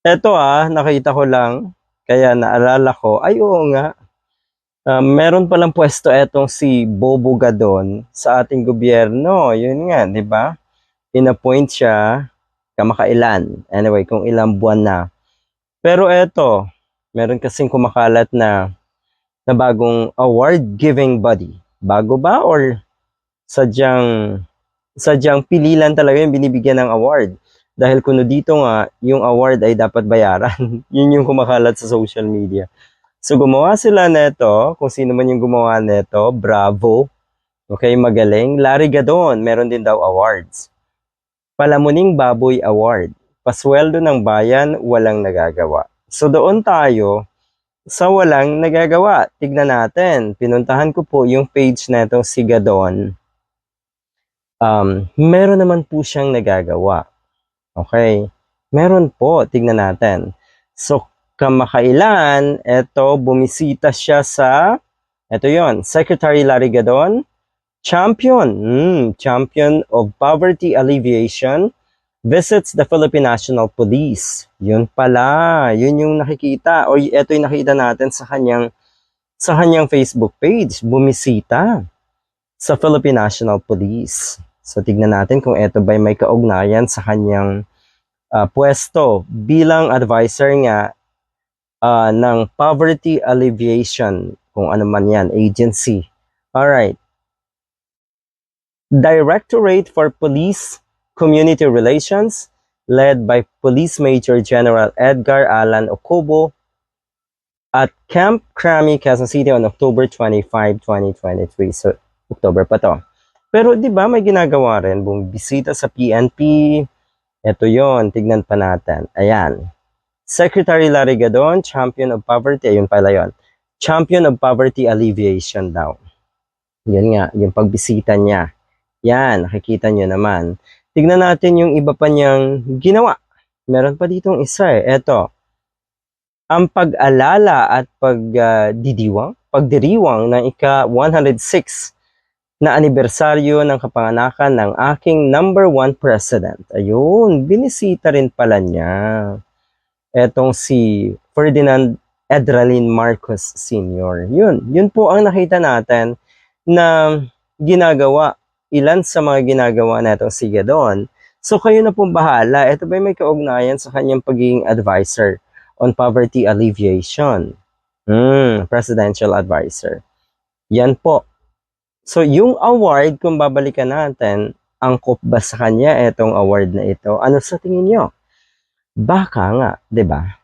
Eto nakita ko lang, kaya naalala ko, ay oo nga, meron palang pwesto etong si Bobo Gadon sa ating gobyerno. Yun nga, di ba? Inappoint siya kamakailan. Anyway, kung ilang buwan na. Pero eto, meron kasing kumakalat na bagong award-giving body. Bago ba or sadyang sadyang pililan talaga yung binibigyan ng award? Dahil kuno dito nga, yung award ay dapat bayaran. Yun yung kumakalat sa social media. So gumawa sila neto, kung sino man yung gumawa neto, bravo. Okay, magaling. Larry Gadon, meron din daw awards. Palamuning Baboy Award. Pasweldo ng bayan, walang nagagawa. So doon tayo sa walang nagagawa. Tignan natin. Pinuntahan ko po yung page netong si Gadon. Meron naman po siyang nagagawa. Okay? Meron po. Tignan natin. So, kamakailan, bumisita siya sa, yon, Secretary Larry Gadon, champion of poverty alleviation, visits the Philippine National Police. Yun pala, yun yung nakikita, o ito yung nakita natin sa kanyang Facebook page, bumisita sa Philippine National Police. So, tignan natin kung ito ba may kaugnayan sa kanyang pwesto bilang advisor nga ng Poverty Alleviation, kung ano man yan, agency. Alright. Directorate for Police Community Relations, led by Police Major General Edgar Alan Ocobo at Camp Crami, Quezon City on October 25, 2023. So, October pa to. Pero di ba may ginagawa rin, bumibisita sa PNP. Ito yon, tignan pa natin. Ayan. Secretary Larry Gadon, Champion of Poverty. Ayun pala yon. Champion of Poverty Alleviation daw. Yun nga, yung pagbisita niya. Yan, nakikita nyo naman. Tignan natin yung iba pa niyang ginawa. Meron pa ditong isa Ito. Ang pag-alala at pagdiriwang ng ika-106 na anibersaryo ng kapanganakan ng aking number 1 president. Ayun, binisita rin pala niya. Etong si Ferdinand Edralin Marcos Sr. Yun po ang nakita natin na ginagawa. Ilan sa mga ginagawa natong si Gadon. So kayo na pong bahala. Ito ba may kaugnayan sa kanyang pagiging advisor on poverty alleviation? Presidential advisor. Yan po. So yung award, kung babalikan natin, angkop ba sa kanya itong award na ito? Ano sa tingin nyo? Baka nga, 'di ba?